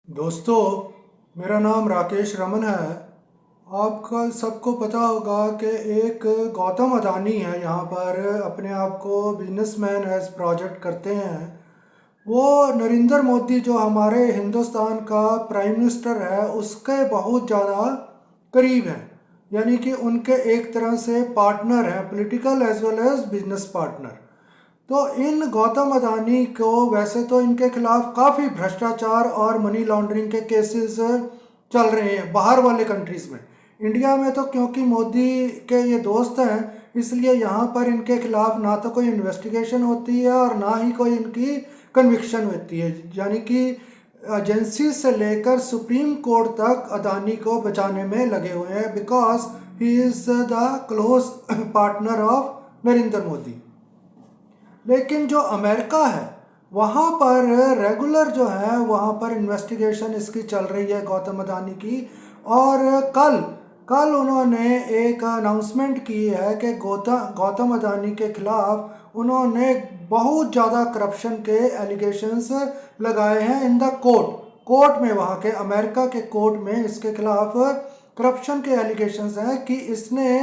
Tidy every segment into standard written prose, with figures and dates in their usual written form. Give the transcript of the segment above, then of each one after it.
दोस्तों, मेरा नाम राकेश रमन है। आपका सबको पता होगा कि एक गौतम अडानी है, यहाँ पर अपने आप को बिजनेसमैन एज प्रोजेक्ट करते हैं। वो नरेंद्र मोदी जो हमारे हिंदुस्तान का प्राइम मिनिस्टर है उसके बहुत ज़्यादा करीब हैं, यानी कि उनके एक तरह से पार्टनर हैं, political as well as business partner. तो इन गौतम अडानी को वैसे तो इनके खिलाफ काफ़ी भ्रष्टाचार और मनी लॉन्ड्रिंग के केसेस चल रहे हैं बाहर वाले कंट्रीज़ में। इंडिया में तो क्योंकि मोदी के ये दोस्त हैं, इसलिए यहाँ पर इनके खिलाफ ना तो कोई इन्वेस्टिगेशन होती है और ना ही कोई इनकी कन्विक्शन होती है, यानी कि एजेंसी से लेकर सुप्रीम कोर्ट तक अडानी को बचाने में लगे हुए हैं, because he is the close partner of Narendra Modi. लेकिन जो अमेरिका है वहाँ पर रेगुलर जो है वहाँ पर इन्वेस्टिगेशन इसकी चल रही है गौतम अडानी की। और कल कल उन्होंने एक अनाउंसमेंट की है कि गौतम अडानी के खिलाफ उन्होंने बहुत ज़्यादा करप्शन के एलिगेशंस लगाए हैं इन द कोर्ट में। वहाँ के अमेरिका के कोर्ट में इसके खिलाफ करप्शन के एलिगेशंस हैं कि इसने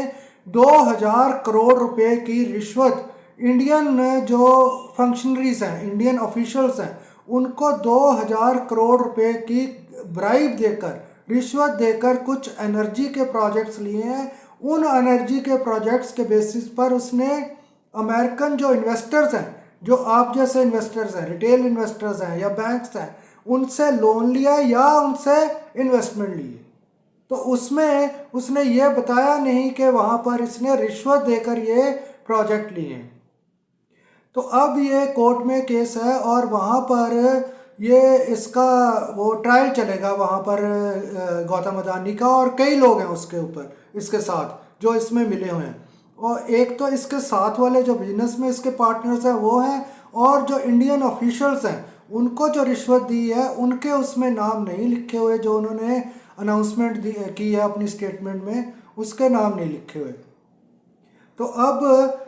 2000 करोड़ रुपए की रिश्वत इंडियन जो फंक्शनरीज हैं, इंडियन ऑफिशियल्स हैं, उनको 2000 करोड़ रुपए की ब्राइब देकर, रिश्वत देकर कुछ एनर्जी के प्रोजेक्ट्स लिए हैं। उन एनर्जी के प्रोजेक्ट्स के बेसिस पर उसने अमेरिकन जो इन्वेस्टर्स हैं, जो आप जैसे इन्वेस्टर्स हैं, रिटेल इन्वेस्टर्स हैं या बैंक्स हैं, उनसे लोन लिया या उनसे इन्वेस्टमेंट लिए। तो उसमें उसने ये बताया नहीं कि वहाँ पर इसने रिश्वत देकर ये प्रोजेक्ट लिए हैं। तो अब ये कोर्ट में केस है और वहाँ पर ये इसका वो ट्रायल चलेगा वहाँ पर गौतम अडानी का, और कई लोग हैं उसके ऊपर इसके साथ जो इसमें मिले हुए हैं। और एक तो इसके साथ वाले जो बिजनेस में इसके पार्टनर्स हैं वो हैं, और जो इंडियन ऑफिशियल्स हैं उनको जो रिश्वत दी है उनके उसमें नाम नहीं लिखे हुए, जो उन्होंने अनाउंसमेंट दी की है अपनी स्टेटमेंट में, उसके नाम नहीं लिखे हुए। तो अब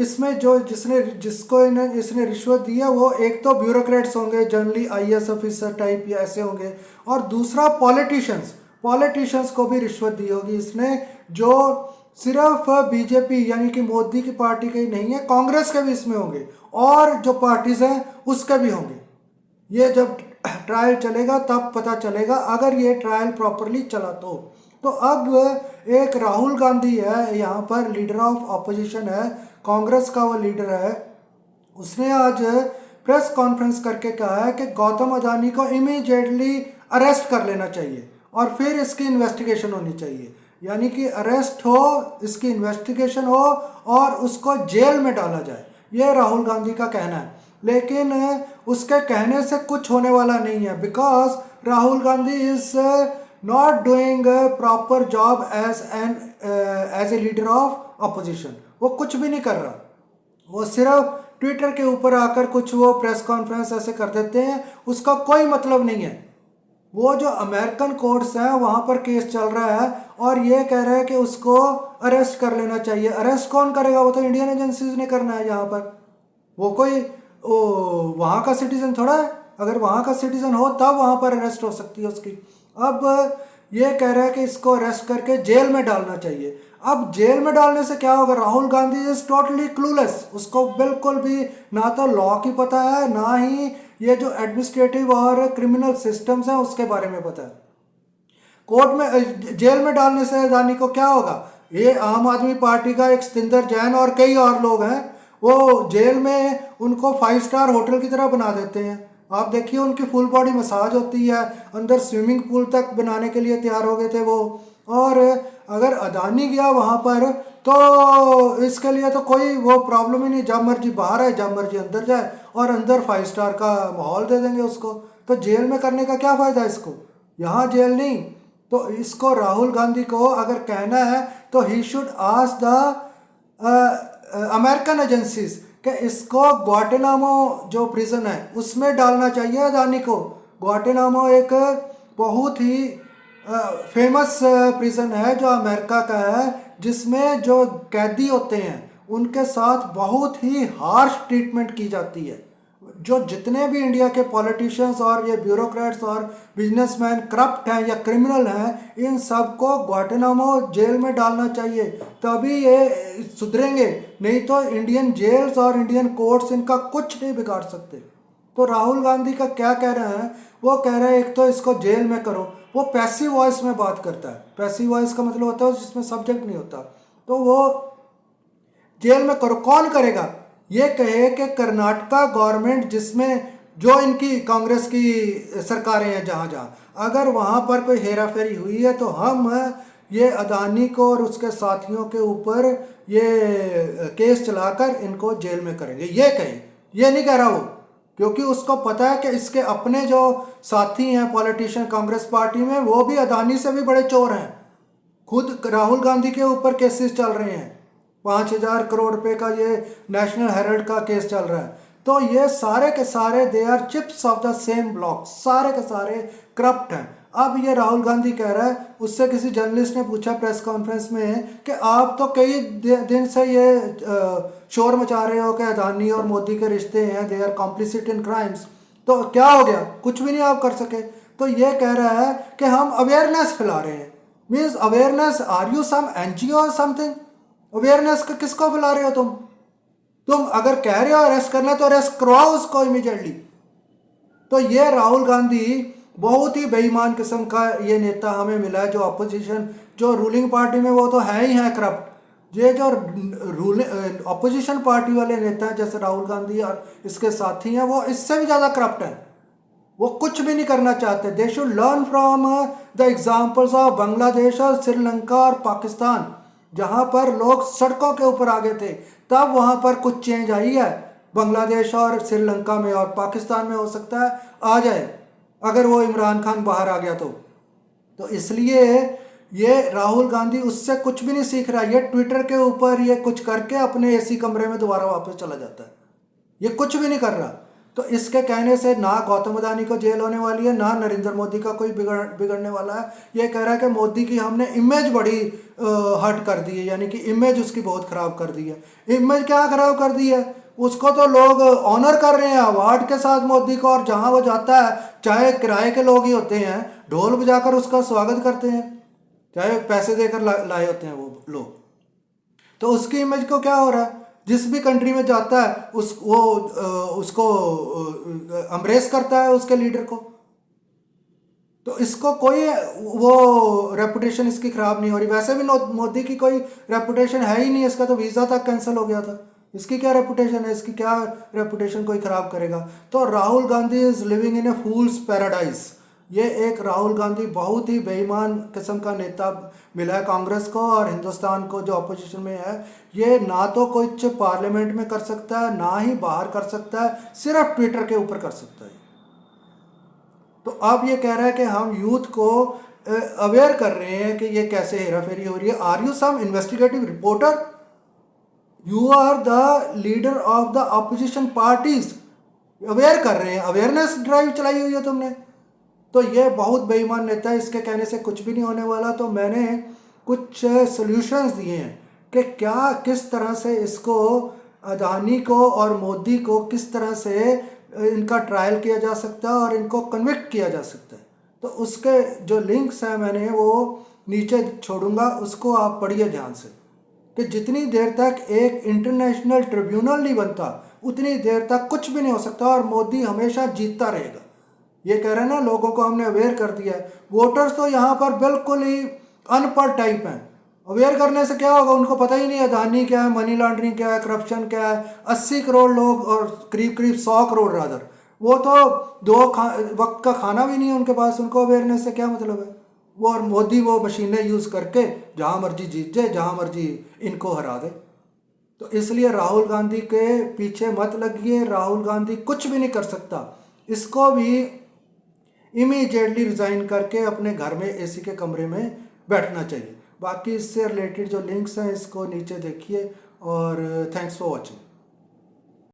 इसमें जो इसने रिश्वत दी है वो एक तो ब्यूरोक्रेट्स होंगे, जनरली आईएएस ऑफिसर टाइप या ऐसे होंगे, और दूसरा पॉलिटिशियंस को भी रिश्वत दी होगी इसने, जो सिर्फ बीजेपी यानी कि मोदी की पार्टी के ही नहीं है, कांग्रेस के भी इसमें होंगे और जो पार्टीज हैं उसके भी होंगे। ये जब ट्रायल चलेगा तब पता चलेगा, अगर ये ट्रायल प्रॉपरली चला तो अब एक राहुल गांधी है यहाँ पर, लीडर ऑफ ऑपोजिशन है, कांग्रेस का वो लीडर है। उसने आज प्रेस कॉन्फ्रेंस करके कहा है कि गौतम अडानी को इमीडिएटली अरेस्ट कर लेना चाहिए और फिर इसकी इन्वेस्टिगेशन होनी चाहिए, यानी कि अरेस्ट हो, इसकी इन्वेस्टिगेशन हो और उसको जेल में डाला जाए, ये राहुल गांधी का कहना है। लेकिन उसके कहने से कुछ होने वाला नहीं है, because Rahul Gandhi is not doing proper job as a leader of opposition. वो कुछ भी नहीं कर रहा, वो सिर्फ ट्विटर के ऊपर आकर कुछ वो प्रेस कॉन्फ्रेंस ऐसे कर देते हैं, उसका कोई मतलब नहीं है। वो जो अमेरिकन कोर्ट्स हैं वहाँ पर केस चल रहा है और ये कह रहे हैं कि उसको अरेस्ट कर लेना चाहिए। अरेस्ट कौन करेगा? वो तो इंडियन एजेंसीज ने करना है यहाँ पर। वो कोई वहाँ का सिटीजन थोड़ा है, अगर वहाँ का सिटीजन हो तब वहाँ पर अरेस्ट हो सकती है उसकी। अब ये कह रहा है कि इसको अरेस्ट करके जेल में डालना चाहिए। अब जेल में डालने से क्या होगा? Rahul Gandhi is totally clueless, उसको बिल्कुल भी ना तो लॉ की पता है, ना ही ये जो एडमिनिस्ट्रेटिव और क्रिमिनल सिस्टम्स हैं उसके बारे में पता है। कोर्ट में जेल में डालने से अडानी को क्या होगा? ये आम आदमी पार्टी का एक सतिंदर जैन और कई और लोग हैं, वो जेल में उनको 5 स्टार होटल की तरह बना देते हैं। आप देखिए उनकी फुल बॉडी मसाज होती है, अंदर स्विमिंग पूल तक बनाने के लिए तैयार हो गए थे वो। और अगर अडानी गया वहाँ पर तो इसके लिए तो कोई वो प्रॉब्लम ही नहीं, जब मर्जी बाहर आए जब मर्जी अंदर जाए, और अंदर 5 स्टार का माहौल दे देंगे उसको। तो जेल में करने का क्या फ़ायदा इसको? यहाँ जेल नहीं। तो इसको राहुल गांधी को अगर कहना है तो he should ask the American agencies कि इसको ग्वाटेनामो जो प्रिजन है उसमें डालना चाहिए अडानी को। ग्वाटेनामो एक बहुत ही फेमस प्रिजन है जो अमेरिका का है, जिसमें जो कैदी होते हैं उनके साथ बहुत ही हार्श ट्रीटमेंट की जाती है। जो जितने भी इंडिया के पॉलिटिशियंस और ये ब्यूरोक्रेट्स और बिजनेसमैन करप्ट हैं या क्रिमिनल हैं, इन सबको ग्वाटेनामो जेल में डालना चाहिए, तभी ये सुधरेंगे। नहीं तो इंडियन जेल्स और इंडियन कोर्ट्स इनका कुछ नहीं बिगाड़ सकते। तो राहुल गांधी का क्या कह रहे हैं, वो कह रहे हैं एक तो इसको जेल में करो। वो पैसिव वॉइस में बात करता है। पैसिव वॉइस का मतलब होता है जिसमें सब्जेक्ट नहीं होता। तो वो जेल में करो, कौन करेगा? ये कहे कि कर्नाटका गवर्नमेंट, जिसमें जो इनकी कांग्रेस की सरकारें हैं जहाँ जहाँ, अगर वहाँ पर कोई हेरा फेरी हुई है तो हम ये अदानी को और उसके साथियों के ऊपर ये केस चलाकर इनको जेल में करेंगे। ये कहे, ये नहीं कह रहा वो, क्योंकि उसको पता है कि इसके अपने जो साथी हैं पॉलिटिशियन कांग्रेस पार्टी में, वो भी अदानी से भी बड़े चोर हैं। खुद राहुल गांधी के ऊपर केसेस चल रहे हैं। 5,000 करोड़ रुपए का ये नेशनल हेराल्ड का केस चल रहा है। तो ये सारे के सारे they are chips of the same block, सारे के सारे करप्ट हैं। अब ये राहुल गांधी कह रहा है, उससे किसी जर्नलिस्ट ने पूछा प्रेस कॉन्फ्रेंस में कि आप तो कई दिन से ये शोर मचा रहे हो कि अदानी और मोदी के रिश्ते हैं, they are complicit in crimes, तो क्या हो गया? कुछ भी नहीं आप कर सके। तो ये कह रहा है कि हम अवेयरनेस फैला रहे हैं। Means awareness, are you some NGO और समथिंग? अवेयरनेस का किसको फैला रहे हो तुम अगर कह रहे हो अरेस्ट करना तो अरेस्ट करवाओ उसको इमीडिएटली। तो ये राहुल गांधी बहुत ही बेईमान किस्म का ये नेता हमें मिला है। जो अपोजिशन, जो रूलिंग पार्टी में वो तो है ही है करप्ट। ये जो अपोजिशन पार्टी वाले नेता हैं जैसे राहुल गांधी और इसके साथी हैं, वो इससे भी ज़्यादा करप्ट हैं। वो कुछ भी नहीं करना चाहते। They should learn from the examples of Bangladesh और श्रीलंका और पाकिस्तान, जहाँ पर लोग सड़कों के ऊपर आ गए थे, तब वहाँ पर कुछ चेंज आई है। बांग्लादेश और श्रीलंका में और पाकिस्तान में हो सकता है आ जाए, अगर वो इमरान खान बाहर आ गया तो इसलिए ये राहुल गांधी उससे कुछ भी नहीं सीख रहा। ये ट्विटर के ऊपर ये कुछ करके अपने एसी कमरे में दोबारा वापस चला जाता है। ये कुछ भी नहीं कर रहा। तो इसके कहने से ना गौतम अदानी को जेल होने वाली है, ना नरेंद्र मोदी का कोई बिगड़ने वाला है। ये कह रहा है कि मोदी की हमने इमेज बड़ी हर्ट कर दी है, यानी कि इमेज उसकी बहुत ख़राब कर दी है। इमेज क्या ख़राब कर दी है? उसको तो लोग ऑनर कर रहे हैं अवार्ड के साथ मोदी को, और जहाँ वो जाता है, चाहे किराए के लोग ही होते हैं, ढोल बजाकर उसका स्वागत करते हैं, चाहे पैसे देकर लाए होते हैं वो लोग। तो उसकी इमेज को क्या हो रहा है? जिस भी कंट्री में जाता है उसको एम्ब्रेस करता है उसके लीडर को। तो इसको कोई वो रेपुटेशन इसकी ख़राब नहीं हो रही। वैसे भी मोदी की कोई रेपुटेशन है ही नहीं, इसका तो वीज़ा तक कैंसिल हो गया था। इसकी क्या रेपुटेशन है? इसकी क्या रेपुटेशन कोई ख़राब करेगा? तो Rahul Gandhi is living in A fools paradise. ये एक राहुल गांधी बहुत ही बेईमान किस्म का नेता मिला है कांग्रेस को और हिंदुस्तान को, जो अपोजिशन में है। ये ना तो कुछ पार्लियामेंट में कर सकता है, ना ही बाहर कर सकता है, सिर्फ ट्विटर के ऊपर कर सकता है। तो अब ये कह रहा है कि हम यूथ को अवेयर कर रहे हैं कि ये कैसे हेराफेरी हो रही है। Are you some investigative reporter? You are the leader of the opposition parties. Aware कर रहे हैं, अवेयरनेस ड्राइव चलाई हुई है तुमने। तो ये बहुत बेईमान नेता है, इसके कहने से कुछ भी नहीं होने वाला। तो मैंने कुछ सॉल्यूशंस दिए हैं कि क्या, किस तरह से इसको, अदानी को और मोदी को किस तरह से इनका ट्रायल किया जा सकता है और इनको कन्विक्ट किया जा सकता है। तो उसके जो लिंक्स हैं मैंने वो नीचे छोड़ूंगा, उसको आप पढ़िए ध्यान से। कि जितनी देर तक एक इंटरनेशनल ट्रिब्यूनल नहीं बनता, उतनी देर तक कुछ भी नहीं हो सकता और मोदी हमेशा जीतता रहेगा। ये कह रहे हैं ना, लोगों को हमने अवेयर कर दिया है। वोटर्स तो यहाँ पर बिल्कुल ही अनपढ़ टाइप हैं। अवेयर करने से क्या होगा? उनको पता ही नहीं अदानी क्या है, मनी लॉन्ड्रिंग क्या है, करप्शन क्या है। 80 करोड़ लोग और करीब करीब 100 करोड़ रादर, वो तो वक्त का खाना भी नहीं है उनके पास। उनको अवेयरनेस से क्या मतलब है? वो और मोदी वो मशीनें यूज़ करके जहाँ मर्जी जीत जाए, जहाँ मर्जी इनको हरा दे। तो इसलिए राहुल गांधी के पीछे मत लगिए। राहुल गांधी कुछ भी नहीं कर सकता। इसको भी इमीडिएटली रिज़ाइन करके अपने घर में एसी के कमरे में बैठना चाहिए। बाकी इससे रिलेटेड जो लिंक्स हैं इसको नीचे देखिए और थैंक्स फॉर वॉचिंग।